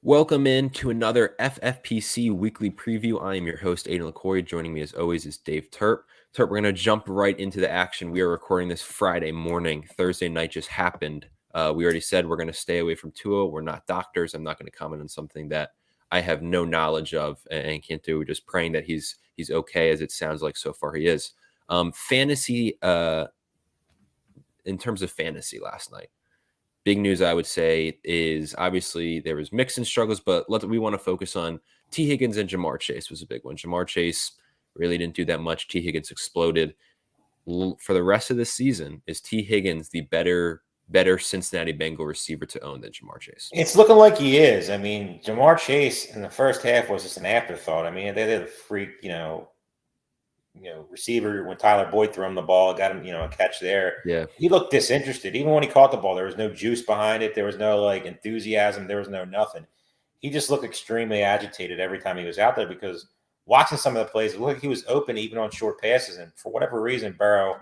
Welcome in to another FFPC Weekly Preview. I am your host, Aidan Liquorie. Joining me as always is Dave Terp. Terp, we're going to jump right into the action. We are recording this Friday morning. Thursday night just happened. We already said we're going to stay away from Tua. We're not doctors. I'm not going to comment on something that I have no knowledge of and can't do. We're just praying that he's okay, as it sounds like so far he is. Fantasy, in terms of fantasy last night. Big news, I would say, is obviously there was Mixon struggles, but we want to focus on T. Higgins and Jamar Chase was a big one. Jamar Chase really didn't do that much. T. Higgins exploded. For the rest of the season, is T. Higgins the better Cincinnati Bengal receiver to own than Jamar Chase? It's looking like he is. I mean, Jamar Chase in the first half was just an afterthought. I mean, they did a freak, receiver when Tyler Boyd threw him the ball, got him, a catch there. Yeah. He looked disinterested. Even when he caught the ball, there was no juice behind it. There was no enthusiasm. There was no nothing. He just looked extremely agitated every time he was out there because watching some of the plays, it looked like he was open even on short passes. And for whatever reason, Burrow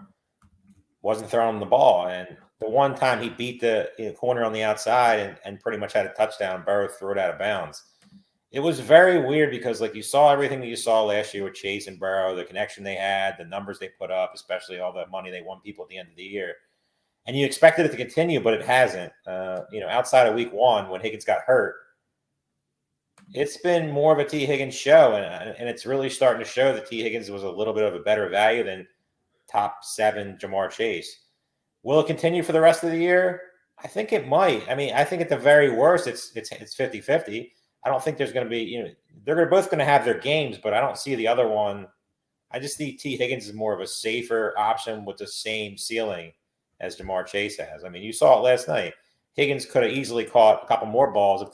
wasn't throwing him the ball. And the one time he beat the corner on the outside and pretty much had a touchdown, Burrow threw it out of bounds. It was very weird because, you saw everything that you saw last year with Chase and Burrow, the connection they had, the numbers they put up, especially all the money they won people at the end of the year. And you expected it to continue, but it hasn't. Outside of week one when Higgins got hurt, it's been more of a T. Higgins show. And it's really starting to show that T. Higgins was a little bit of a better value than top 7 Jamar Chase. Will it continue for the rest of the year? I think it might. I mean, I think at the very worst, it's 50-50. I don't think there's going to be, they're both going to have their games, but I don't see the other one. I just think T. Higgins is more of a safer option with the same ceiling as Jamar Chase has. I mean, you saw it last night. Higgins could have easily caught a couple more balls if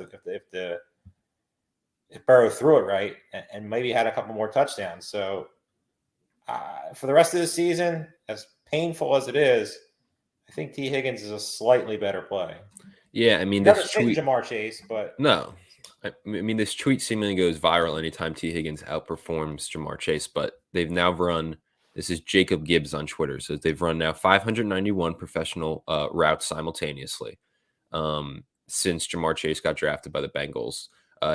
Burrow threw it right and maybe had a couple more touchdowns. So for the rest of the season, as painful as it is, I think T. Higgins is a slightly better play. Yeah, I mean, this tweet Jamar Chase, but no. I mean, this tweet seemingly goes viral anytime T. Higgins outperforms Jamar Chase, but they've now run, this is Jacob Gibbs on Twitter, so they've run now 591 professional routes simultaneously since Jamar Chase got drafted by the Bengals.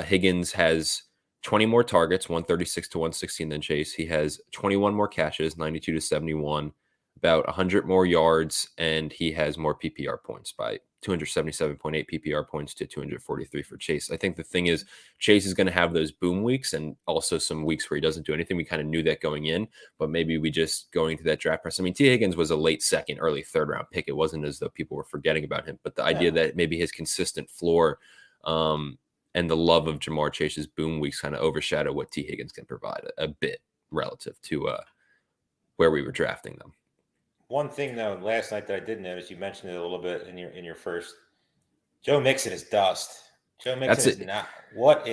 Higgins has 20 more targets, 136 to 116 than Chase. He has 21 more catches, 92 to 71, about 100 more yards, and he has more PPR points by 277.8 PPR points to 243 for Chase. I think the thing is Chase is going to have those boom weeks and also some weeks where he doesn't do anything. We kind of knew that going in, but maybe we just going to that draft press. I mean, T. Higgins was a late second, early third round pick. It wasn't as though people were forgetting about him, but the idea that maybe his consistent floor and the love of Jamar Chase's boom weeks kind of overshadow what T. Higgins can provide a bit relative to where we were drafting them. One thing though, last night that I did notice, you mentioned it a little bit in your first. Joe Mixon is dust. Joe Mixon is not. What?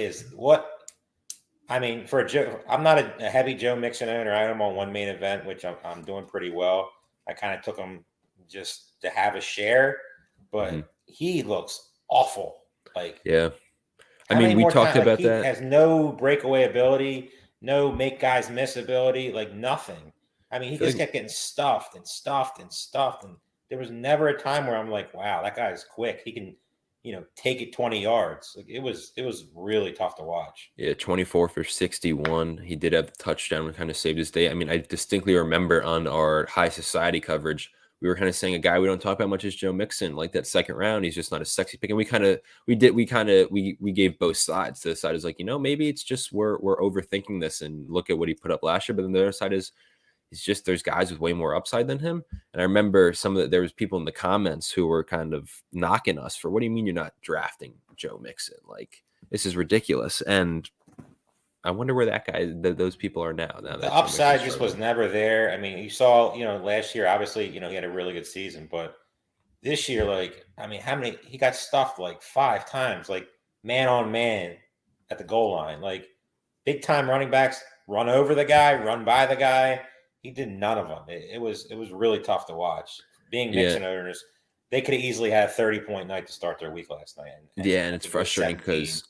I mean, for Joe, I'm not a heavy Joe Mixon owner. I am on one main event, which I'm doing pretty well. I kind of took him just to have a share, but he looks awful. Yeah, I mean, we talked about that. He has no breakaway ability, no make guys miss ability, nothing. I mean, he just kept getting stuffed. And there was never a time where I'm like, wow, that guy's quick. He can, take it 20 yards. It was really tough to watch. Yeah, 24 for 61. He did have the touchdown and kind of saved his day. I mean, I distinctly remember on our high society coverage, we were kind of saying a guy we don't talk about much is Joe Mixon. Like that second round, he's just not a sexy pick. And we gave both sides. The side is maybe it's just we're overthinking this and look at what he put up last year. But then the other side is, it's just there's guys with way more upside than him. And I remember there was people in the comments who were kind of knocking us for, what do you mean you're not drafting Joe Mixon? This is ridiculous. And I wonder where those people are now. The upside just was never there. I mean, you saw, last year, obviously, he had a really good season, but this year, he got stuffed 5 times, man on man at the goal line, big time running backs run over the guy, run by the guy. He did none of them. It was really tough to watch. Being Mixon owners, they could have easily had a 30-point night to start their week last night. And it's frustrating because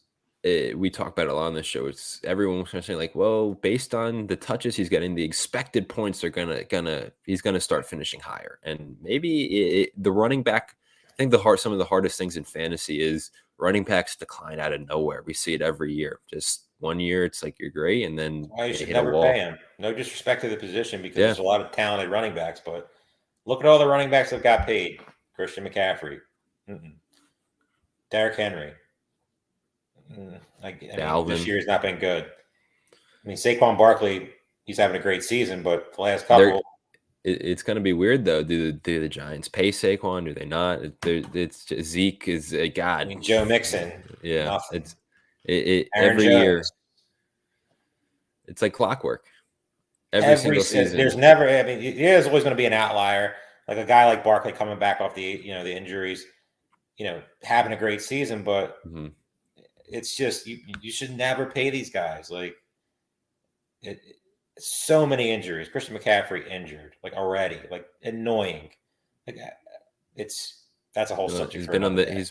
we talk about it a lot on this show. It's everyone was going to say well, based on the touches he's getting, the expected points are he's gonna start finishing higher. And maybe the running back. I think some of the hardest things in fantasy is running backs decline out of nowhere. We see it every year. Just one year, it's like you're great, and then Why you they should hit a never wall. pay him. No disrespect to the position because Yeah. there's a lot of talented running backs, but look at all the running backs that got paid. Christian McCaffrey, Derrick Henry. I mean, this Dalvin. year's not been good. I mean, Saquon Barkley, he's having a great season, but the last They're couple, it's going to be weird though. Do the Giants pay Saquon? Do they not? It's just, Zeke is a god. I mean, Joe Mixon, Yeah, nothing. it Aaron every Jones. year. It's like clockwork. Every single season. There's never. I mean, there's always going to be an outlier, like a guy like Barkley coming back off the the injuries, having a great season, but it's just you should never pay these guys. Like so many injuries. Christian McCaffrey injured, like already, like annoying. Like that's a whole subject. He's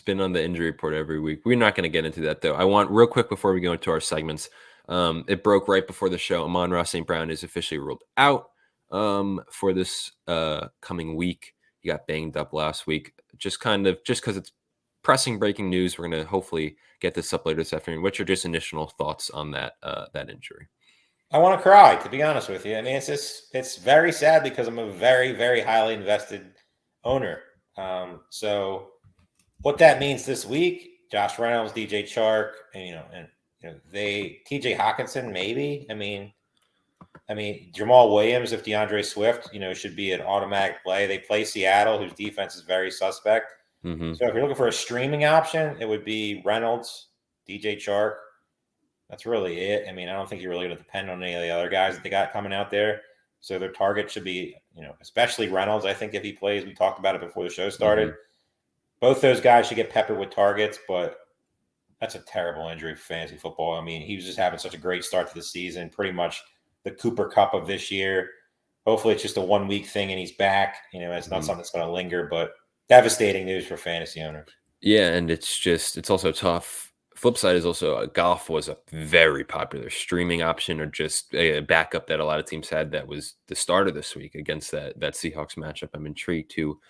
been on the injury report every week. We're not going to get into that though. I want real quick before we go into our segments. It broke right before the show. Amon-Ra St. Brown is officially ruled out for this coming week. He got banged up last week. Just because it's pressing breaking news. We're going to hopefully get this up later this afternoon. What's your just initial thoughts on that injury? I want to cry, to be honest with you. I mean, it's very sad because I'm a very, very highly invested owner. So what that means this week, Josh Reynolds, DJ Chark, and TJ Hawkinson, maybe. I mean, Jamal Williams, if DeAndre Swift, should be an automatic play. They play Seattle, whose defense is very suspect. So if you're looking for a streaming option, it would be Reynolds, DJ Chark. That's really it. I mean, I don't think you're really going to depend on any of the other guys that they got coming out there. So their target should be, especially Reynolds. I think if he plays, we talked about it before the show started. Both those guys should get peppered with targets, but that's a terrible injury for fantasy football. I mean, he was just having such a great start to the season, pretty much the Cooper Cup of this year. Hopefully it's just a 1 week thing and he's back. It's not something that's going to linger, but devastating news for fantasy owners. Yeah, and it's also tough. Flip side is also golf was a very popular streaming option or just a backup that a lot of teams had. That was the starter this week against that Seahawks matchup. I'm intrigued to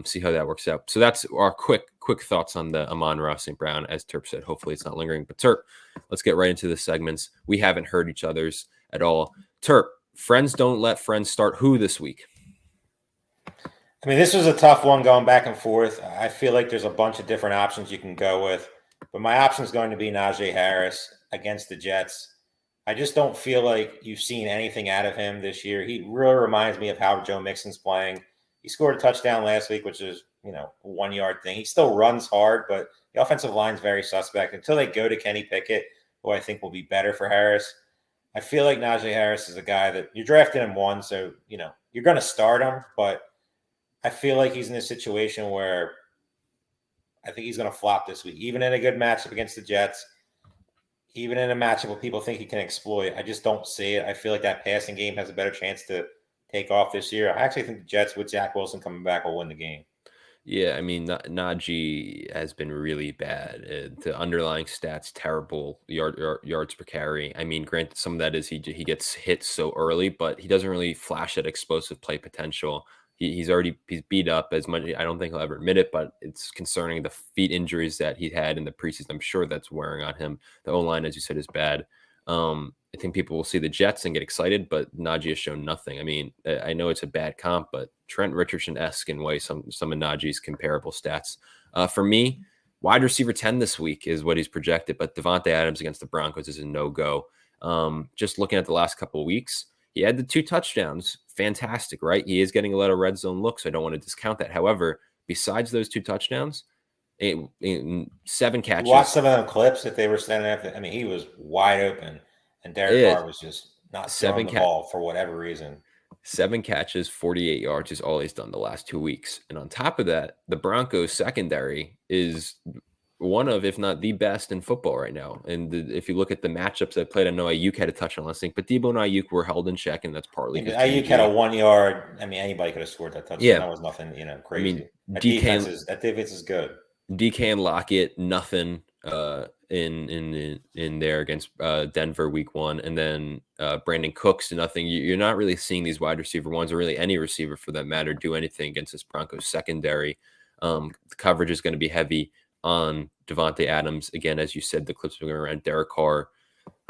see how that works out. So that's our quick thoughts on the Amon-Ra St. Brown. As Terp said, hopefully it's not lingering. But Terp, let's get right into the segments. We haven't heard each other's at all. Terp, friends don't let friends start who this week? I mean, this was a tough one going back and forth. I feel like there's a bunch of different options you can go with. But my option is going to be Najee Harris against the Jets. I just don't feel like you've seen anything out of him this year. He really reminds me of how Joe Mixon's playing. He scored a touchdown last week, which is, a 1 yard thing. He still runs hard, but the offensive line's very suspect until they go to Kenny Pickett, who I think will be better for Harris. I feel like Najee Harris is a guy that you're drafting him one, so, you're going to start him, but I feel like he's in a situation where I think he's going to flop this week, even in a good matchup against the Jets, even in a matchup where people think he can exploit. I just don't see it. I feel like that passing game has a better chance to take off this year. I actually think the Jets with Zach Wilson coming back will win the game. Yeah, I mean, Najee has been really bad. The underlying stats terrible. Yards per carry. I mean, granted, some of that is he gets hit so early, but he doesn't really flash that explosive play potential. He's beat up as much. I don't think he'll ever admit it, but it's concerning the feet injuries that he had in the preseason. I'm sure that's wearing on him. The O-line, as you said, is bad. I think people will see the Jets and get excited, but Najee has shown nothing. I mean, I know it's a bad comp, but Trent Richardson-esque in way some of Najee's comparable stats. For me, wide receiver 10 this week is what he's projected, but Devontae Adams against the Broncos is a no-go. Just looking at the last couple of weeks, he had the 2 touchdowns. Fantastic, right? He is getting a lot of red zone looks. So I don't want to discount that. However, besides those 2 touchdowns, 7 catches. Watch some of them clips that they were sending after. I mean, he was wide open, and Derek Carr was just not throwing the ball for whatever reason. 7 catches, 48 yards is all he's done the last 2 weeks. And on top of that, the Broncos secondary is one of, if not the best in football right now. And if you look at the matchups that played, I know Ayuk had a touchdown last week, but Debo and Ayuk were held in check, and that's partly because Ayuk had a 1 yard. I mean, anybody could have scored that touchdown. Yeah. That was nothing, crazy. I mean, that defense is good. DK and Lockett, nothing in there against Denver week 1, and then Brandon Cooks, nothing. You're not really seeing these wide receiver ones, or really any receiver for that matter, do anything against this Broncos secondary. The coverage is going to be heavy on Devontae Adams. Again, as you said, the clips were going around Derek Carr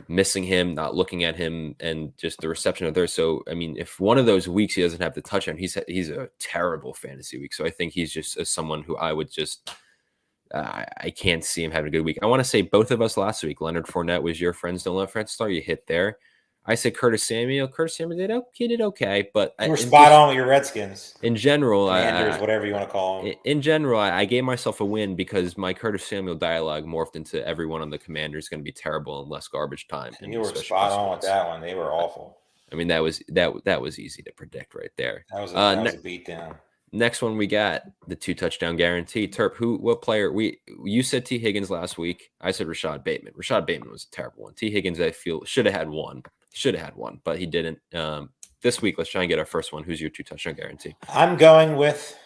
missing him, not looking at him, and just the reception of there. So, I mean, if one of those weeks he doesn't have the touchdown, he's a terrible fantasy week. So I think he's just someone who I would just I can't see him having a good week. I want to say both of us last week, Leonard Fournette was your friends don't let friends start. You hit there. I said Curtis Samuel. Curtis Samuel did okay, but you were spot on with your Redskins. In general, Commanders, whatever you want to call them. In general, I gave myself a win because my Curtis Samuel dialogue morphed into everyone on the Commanders going to be terrible and less garbage time. And you were spot on with that one. They were awful. I mean, that was easy to predict right there. That was a beatdown. Next one, we got the 2 touchdown guarantee. Terp, what player? You said T. Higgins last week. I said Rashad Bateman. Rashad Bateman was a terrible one. T. Higgins, I feel, should have had one, but he didn't. This week, let's try and get our first one. Who's your 2 touchdown guarantee? I'm going with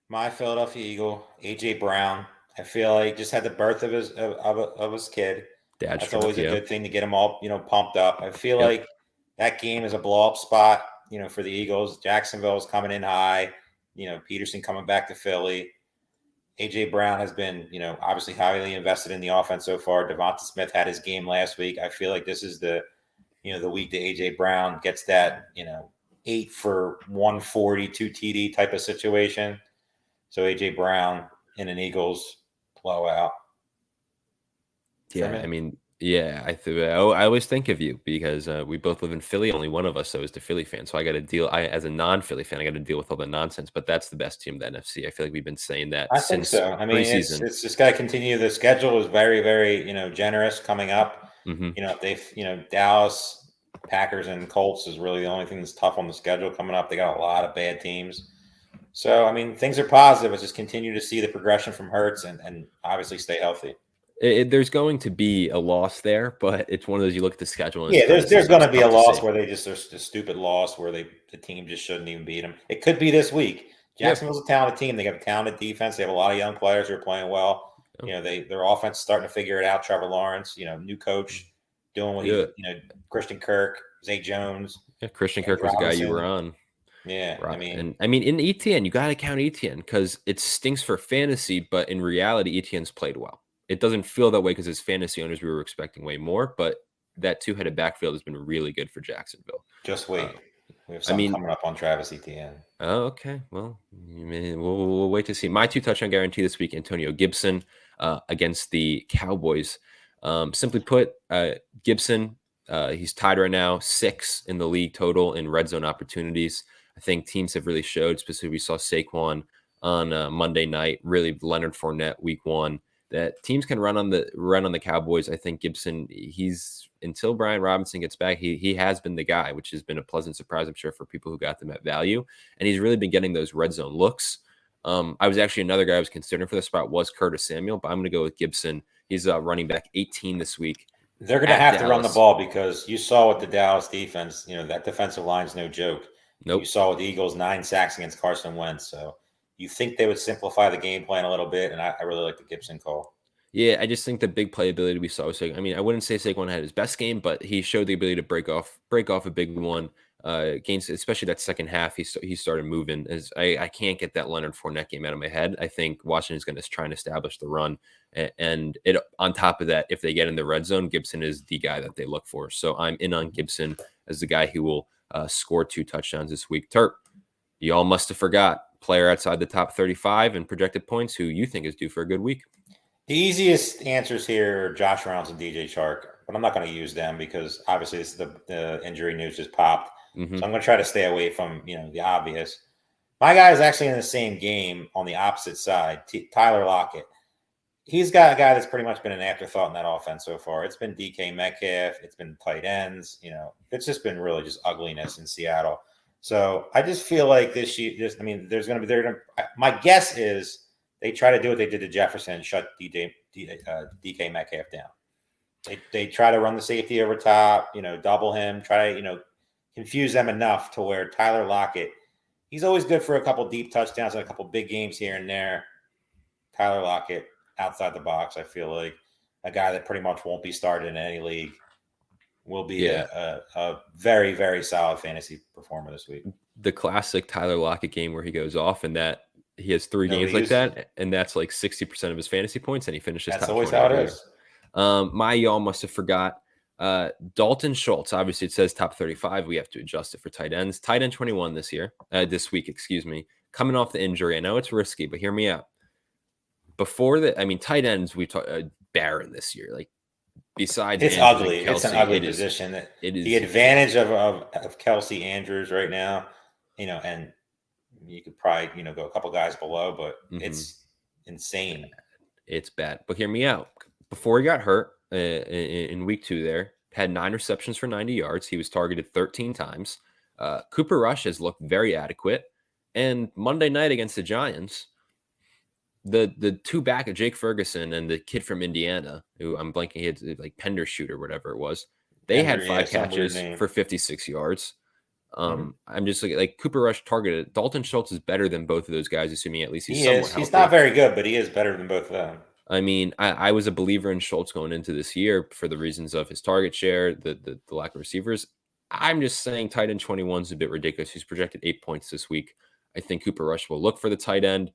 my Philadelphia Eagle, AJ Brown. I feel like just had the birth of his kid. That's always a good thing to get him all pumped up. I feel like that game is a blow up spot. For the Eagles. Jacksonville is coming in high. Peterson coming back to Philly. AJ Brown has been, obviously highly invested in the offense so far. Devonta Smith had his game last week. I feel like this is the week that AJ Brown gets that, 8 for 140, 2 TD type of situation. So AJ Brown in an Eagles blowout. Yeah, I mean, yeah, I always think of you because we both live in Philly. Only one of us is the Philly fan, so I got to deal. As a non-Philly fan, I got to deal with all the nonsense. But that's the best team of the NFC. I feel like we've been saying that. I think so. I mean, it's just got to continue. The schedule is very, very generous coming up. If Dallas, Packers, and Colts is really the only thing that's tough on the schedule coming up. They got a lot of bad teams. So I mean, things are positive. It's just continue to see the progression from Hurts and obviously stay healthy. There's going to be a loss there, but it's one of those you look at the schedule. And there's going to be a loss where there's a stupid loss where the team just shouldn't even beat them. It could be this week. Jacksonville's a talented team. They got a talented defense. They have a lot of young players who are playing well. Their offense is starting to figure it out. Trevor Lawrence, new coach, doing what Christian Kirk, Zay Jones. Yeah, Christian Kirk was the guy you were on. Yeah, right. In ETN, you got to count ETN because it stinks for fantasy, but in reality, ETN's played well. It doesn't feel that way because as fantasy owners, we were expecting way more, but that 2-headed backfield has been really good for Jacksonville. Just wait. We have something coming up on Travis Etienne. Oh, okay. Well, we'll wait to see. My 2 touchdown guarantee this week, Antonio Gibson against the Cowboys. Simply put, Gibson, he's tied right now 6 in the league total in red zone opportunities. I think teams have really showed, specifically we saw Saquon on Monday night, really Leonard Fournette week 1. That teams can run on the Cowboys. I think Gibson, he's until Brian Robinson gets back, he has been the guy, which has been a pleasant surprise, I'm sure, for people who got them at value. And he's really been getting those red zone looks. I was actually another guy I was considering for the spot was Curtis Samuel, but I'm going to go with Gibson. He's running back 18 this week. They're going to have to run the ball because you saw with the Dallas defense, that defensive line's no joke. Nope. You saw with the Eagles 9 sacks against Carson Wentz. So you think they would simplify the game plan a little bit, and I really like the Gibson call. Yeah, I just think the big playability we saw was Saquon. I mean, I wouldn't say Saquon had his best game, but he showed the ability to break off a big one. Against especially that second half, he started moving. I can't get that Leonard Fournette game out of my head. I think Washington's going to try and establish the run, and it on top of that, if they get in the red zone, Gibson is the guy that they look for. So I'm in on Gibson as the guy who will score 2 touchdowns this week. Terp, you all must have forgot player outside the top 35 and projected points who you think is due for a good week. The easiest answers here are Josh Reynolds and DJ Chark, but I'm not going to use them because obviously this is the injury news just popped. Mm-hmm. So I'm going to try to stay away from the obvious. My guy is actually in the same game on the opposite side, Tyler Lockett. He's got a guy that's pretty much been an afterthought in that offense so far. It's been DK Metcalf. It's been tight ends. It's just been really just ugliness in Seattle. So I just feel like this year, there's going to be my guess is they try to do what they did to Jefferson and shut DK Metcalf down. They try to run the safety over top, double him, try to, confuse them enough to where Tyler Lockett, he's always good for a couple deep touchdowns and a couple big games here and there. Tyler Lockett outside the box, I feel like a guy that pretty much won't be started in any league will be a very, very solid fantasy performer this week. The classic Tyler Lockett game where he goes off and that He has 3 Nobody games like uses it. that, and that's like 60% of his fantasy points, and he finishes That's top always 20 how it every year. is. My y'all must have forgot Dalton Schultz. Obviously, it says top 35. We have to adjust it for tight ends. Tight end 21 this week, excuse me. Coming off the injury. I know it's risky, but hear me out. Before that, I mean, tight ends, we talked barren this year. Like, besides It's Andrews ugly. and It's an Kelsey, ugly it is position. it is The advantage of Kelsey Andrews right now, and you could probably go a couple guys below, but it's insane. It's bad. But hear me out. Before he got hurt in week 2, there had 9 receptions for 90 yards. He was targeted 13 times. Cooper Rush has looked very adequate. And Monday night against the Giants, the two back of Jake Ferguson and the kid from Indiana, who I'm blanking, he had like Pendershoot or whatever it was. They had 5 catches for 56 yards. I'm just like Cooper Rush targeted. Dalton Schultz is better than both of those guys, assuming at least he's somewhat healthy. He's not very good, but he is better than both of them. I mean, I was a believer in Schultz going into this year for the reasons of his target share, the lack of receivers. I'm just saying tight end 21 is a bit ridiculous. He's projected 8 points this week. I think Cooper Rush will look for the tight end.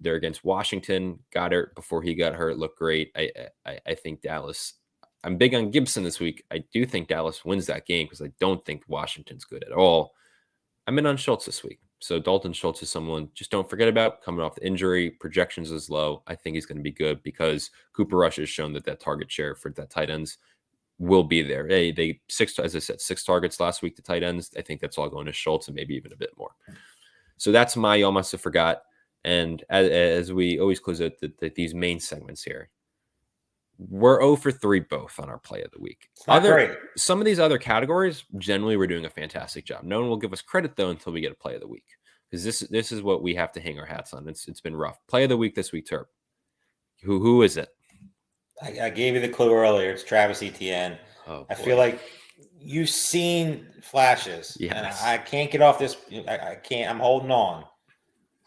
They're against Washington. Got hurt before he got hurt. Looked great. I think Dallas. I'm big on Gibson this week. I do think Dallas wins that game because I don't think Washington's good at all. I'm in on Schultz this week. So Dalton Schultz is someone just don't forget about. Coming off the injury, projections is low. I think he's going to be good because Cooper Rush has shown that target share for that tight ends will be there. They 6 targets last week to tight ends. I think that's all going to Schultz and maybe even a bit more. So that's my y'all must have forgot. And as we always close out these main segments here, we're 0 for 3 both on our play of the week. Some of these other categories, generally, we're doing a fantastic job. No one will give us credit, though, until we get a play of the week. Because this is what we have to hang our hats on. It's been rough. Play of the week this week, Terp. Who is it? I gave you the clue earlier. It's Travis Etienne. I feel like you've seen flashes. Yes. And I can't get off this. I can't. I'm holding on.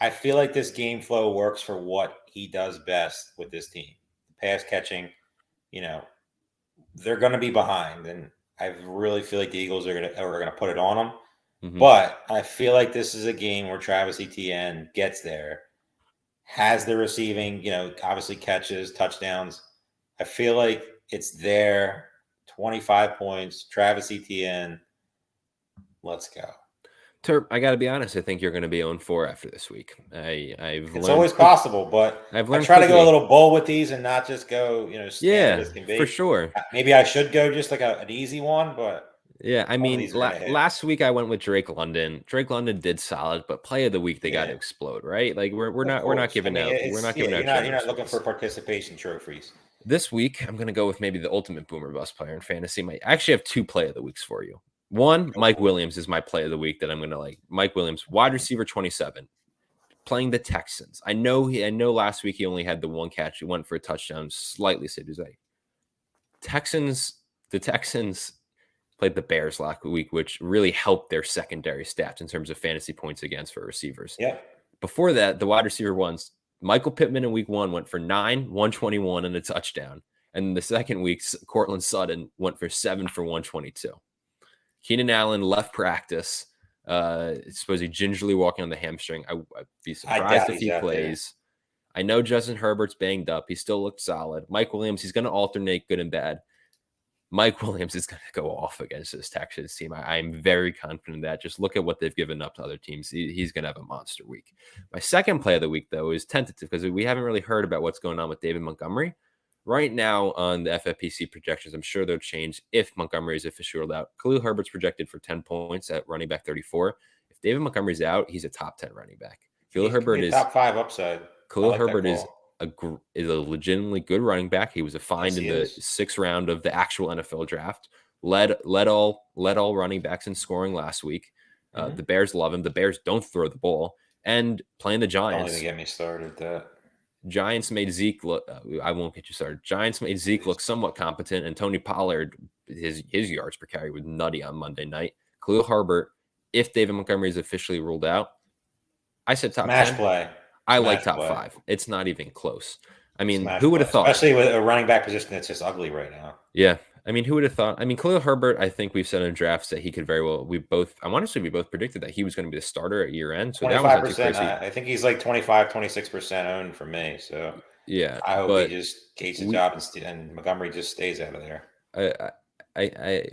I feel like this game flow works for what he does best with this team. Pass catching. They're going to be behind, and I really feel like the Eagles are going to put it on them. Mm-hmm. But I feel like this is a game where Travis Etienne gets there, has the receiving, obviously catches, touchdowns. I feel like it's there. 25 points, Travis Etienne. Let's go. Terp, I got to be honest. I think you're going to be 0-4 after this week. It's always possible, but I try to go a little bold with these and not just go, standard as can be. For sure. Maybe I should go just like an easy one, but yeah, I mean, last week I went with Drake London. Drake London did solid, but play of the week they got to explode, right? Like we're not giving out. We're not giving out. You're not looking for participation trophies. This week I'm going to go with maybe the ultimate boomer bust player in fantasy. I actually have 2 play of the weeks for you. One, Mike Williams is my play of the week that I'm going to like. Mike Williams, wide receiver 27, playing the Texans. I know last week he only had the 1 catch. He went for a touchdown, slightly saved his life. The Texans played the Bears last week, which really helped their secondary stats in terms of fantasy points against for receivers. Yeah. Before that, the wide receiver ones, Michael Pittman in week 1 went for 9, 121 and a touchdown. And the second week, Cortland Sutton went for 7 for 122. Keenan Allen left practice. Supposedly gingerly walking on the hamstring. I'd be surprised if he plays. I know Justin Herbert's banged up. He still looked solid. Mike Williams, he's going to alternate good and bad. Mike Williams is going to go off against this Texans team. I'm very confident in that. Just look at what they've given up to other teams. He's going to have a monster week. My second play of the week, though, is tentative because we haven't really heard about what's going on with David Montgomery. Right now on the FFPC projections, I'm sure they'll change if Montgomery is officially ruled out. Khalil Herbert's projected for 10 points at running back 34. If David Montgomery's out, he's a top 10 running back. Khalil Herbert is top 5 upside. Khalil Herbert is a legitimately good running back. He was a find in the 6th round of the actual NFL draft. Led all running backs in scoring last week. The Bears love him. The Bears don't throw the ball. And playing the Giants. Don't even get me started that. Giants made Zeke look. I won't get you started. Giants made Zeke look somewhat competent, and Tony Pollard, his yards per carry was nutty on Monday night. Khalil Herbert, if David Montgomery is officially ruled out, I said top 10. Play. I like top 5. It's not even close. I mean, who would have thought? Especially with a running back position that's just ugly right now. Yeah, I mean, who would have thought? I mean, Khalil Herbert, I think we've said in drafts that he could very well. I want to say we both predicted that he was going to be the starter at year end. So that was not too 25%. crazy. I think he's like 25, 26% owned for me. So Yeah. I hope he But just takes a we, job and Montgomery just stays out of there. I,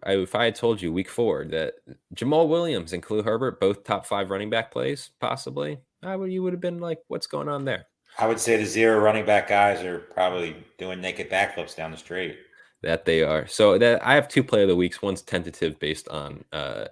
if I had told you week 4 that Jamal Williams and Khalil Herbert, both top 5 running back plays, possibly, you would have been like, what's going on there? I would say the 0 running back guys are probably doing naked backflips down the street. That they are. So that I have 2 play of the weeks. One's tentative based on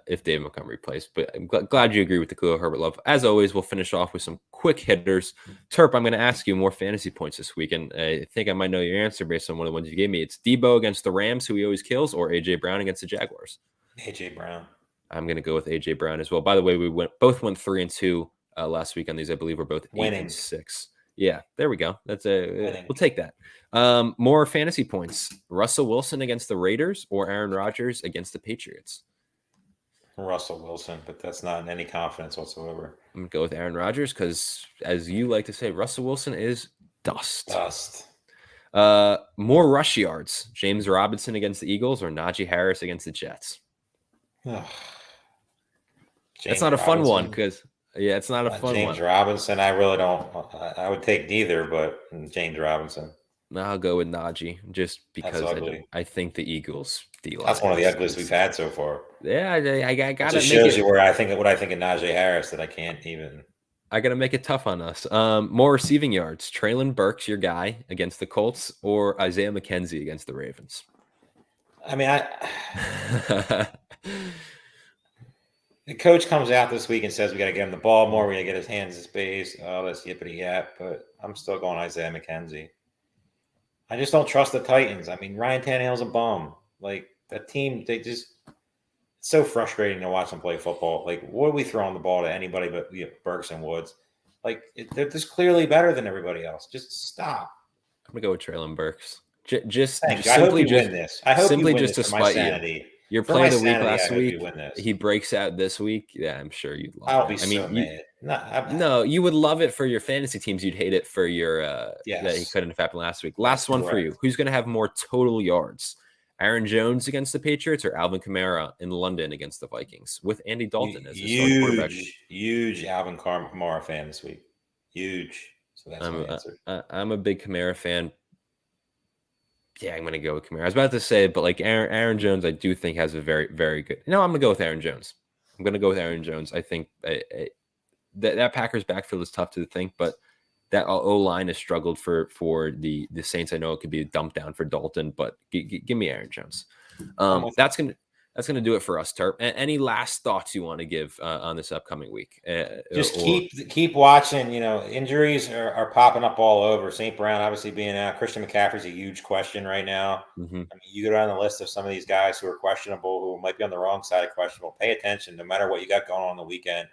if David Montgomery plays. But I'm glad you agree with the Khalil Herbert love. As always, we'll finish off with some quick hitters. Terp, I'm going to ask you more fantasy points this week, and I think I might know your answer based on one of the ones you gave me. It's Debo against the Rams, who he always kills, or AJ Brown against the Jaguars. AJ Brown. I'm going to go with AJ Brown as well. By the way, we both went 3-2 last week on these. I believe we're both 8-6. Yeah, there we go. That's we'll take that. More fantasy points. Russell Wilson against the Raiders or Aaron Rodgers against the Patriots? Russell Wilson, but that's not in any confidence whatsoever. I'm going to go with Aaron Rodgers because, as you like to say, Russell Wilson is dust. More rush yards. James Robinson against the Eagles or Najee Harris against the Jets? That's not a fun one because, yeah, it's not a fun James one. Robinson, I really don't. I would take neither, but James Robinson. I'll go with Najee just because I think the Eagles D-line. That's one of the ugliest we've had so far. Yeah, I got to make shows you where I think what I think of Najee Harris that I can't even. I got to make it tough on us. More receiving yards. Traylon Burks, your guy, against the Colts, or Isaiah McKenzie against the Ravens? I mean, the coach comes out this week and says we got to get him the ball more. We got to get his hands in space. Oh, that's yippity yap. But I'm still going Isaiah McKenzie. I just don't trust the Titans. I mean, Ryan Tannehill's a bum. Like, that team, it's so frustrating to watch them play football. Like, what are we throwing the ball to anybody but Burks and Woods? Like, they're just clearly better than everybody else. Just stop. I'm going to go with Traylon Burks. Just I hope you win this. I hope you win this to spite you. Your play of the week last week, he breaks out this week. Yeah, I'm sure you'd love it. I'll be so mad. No, you would love it for your fantasy teams. You'd hate it for your that he couldn't have happened last week. Last one for you. Who's going to have more total yards? Aaron Jones against the Patriots or Alvin Kamara in London against the Vikings with Andy Dalton as his starting quarterback? Huge Alvin Kamara fan this week. Huge. So that's my answer. I'm a big Kamara fan. Yeah, I'm going to go with Kamara. I was about to say, but like Aaron Jones, I do think has a very, very good. No, I'm going to go with Aaron Jones. I'm going to go with Aaron Jones. I think that Packers backfield is tough to think, but that O-line has struggled for the Saints. I know it could be a dump down for Dalton, but give me Aaron Jones. That's gonna do it for us, Terp. Any last thoughts you want to give on this upcoming week? Just keep watching. You know, injuries are popping up all over. St. Brown obviously being out. Christian McCaffrey's a huge question right now. Mm-hmm. I mean, you go down the list of some of these guys who are questionable, who might be on the wrong side of questionable. Pay attention, no matter what you got going on the weekend.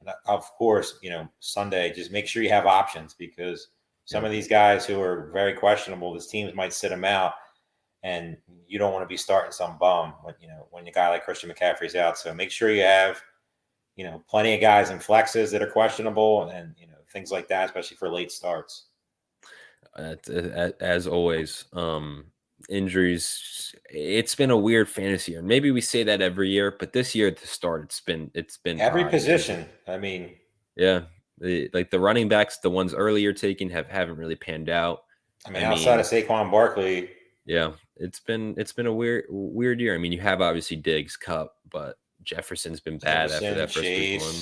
And of course, you know, Sunday, just make sure you have options because some of these guys who are very questionable, these teams might sit them out. And you don't want to be starting some bum when a guy like Christian McCaffrey's out. So make sure you have, plenty of guys in flexes that are questionable and, things like that, especially for late starts. As always, injuries, it's been a weird fantasy year. Maybe we say that every year, but this year at the start, it's been every position. I mean, yeah, like the running backs, the ones earlier taken haven't really panned out. I mean, outside of Saquon Barkley. Yeah, it's been a weird year. I mean, you have obviously Diggs, Cup, but Jefferson's been bad after that first week one.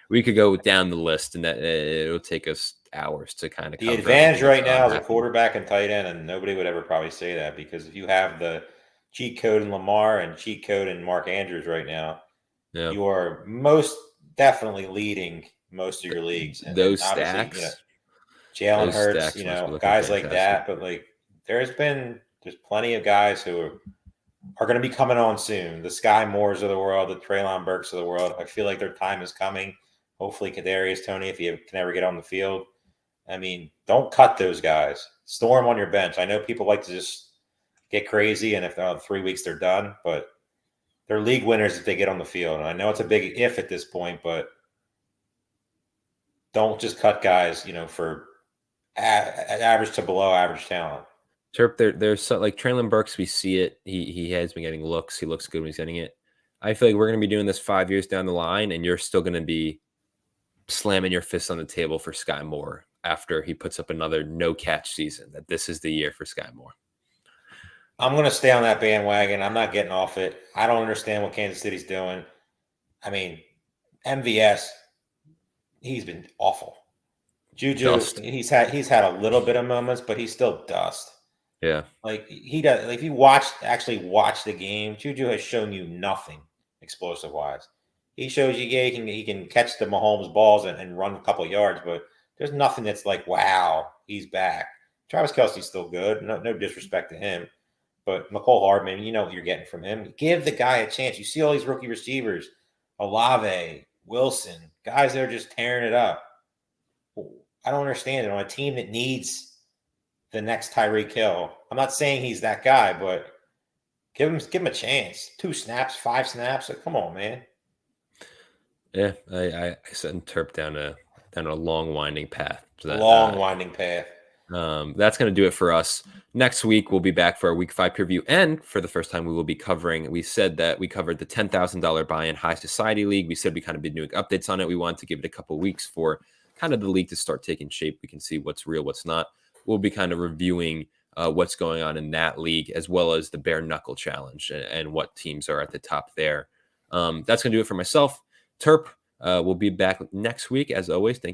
We could go down the list, and that it'll take us hours to kind of. The advantage right now is a quarterback and tight end, and nobody would ever probably say that because if you have the cheat code in Lamar and cheat code in Mark Andrews right now, you are most definitely leading most of your leagues. And those stacks, Jalen Hurts, guys like that, but like there's plenty of guys who are going to be coming on soon. The Sky Moores of the world, the Traylon Burks of the world. I feel like their time is coming. Hopefully, Kadarius Toney, if he can ever get on the field. I mean, don't cut those guys. Store them on your bench. I know people like to just get crazy, and if 3 weeks they're done, but they're league winners if they get on the field. And I know it's a big if at this point, but don't just cut guys, for average to below average talent. Terp, there's so, like Traylon Burks, we see it. He has been getting looks. He looks good when he's getting it. I feel like we're going to be doing this 5 years down the line, and you're still going to be slamming your fist on the table for Sky Moore after he puts up another no catch season. That this is the year for Sky Moore. I'm going to stay on that bandwagon. I'm not getting off it. I don't understand what Kansas City's doing. I mean, MVS, he's been awful. Juju, Dust. he's had a little bit of moments, but he's still dust. Yeah. Like he does. Like if you actually watch the game, Juju has shown you nothing explosive wise. He shows you, yeah, he can catch the Mahomes balls and run a couple yards, but there's nothing that's like, wow, he's back. Travis Kelce's still good. No disrespect to him. But McCole Hardman, you know what you're getting from him. Give the guy a chance. You see all these rookie receivers, Olave, Wilson, guys that are just tearing it up. I don't understand it on a team that needs the next Tyreek Hill. I'm not saying he's that guy, but give him a chance. 2 snaps, 5 snaps. Like, come on, man. Yeah, I sent Terp down a long winding path. So that, winding path. That's going to do it for us. Next week, we'll be back for our Week 5 preview. And for the first time, we will be covering, we said that we covered the $10,000 buy-in High Society League. We said we kind of been doing updates on it. We wanted to give it a couple weeks for kind of the league to start taking shape. We can see what's real, what's not. We'll be kind of reviewing what's going on in that league, as well as the Bare Knuckle Challenge and what teams are at the top there. That's going to do it for myself. Terp, we'll be back next week. As always, thank you.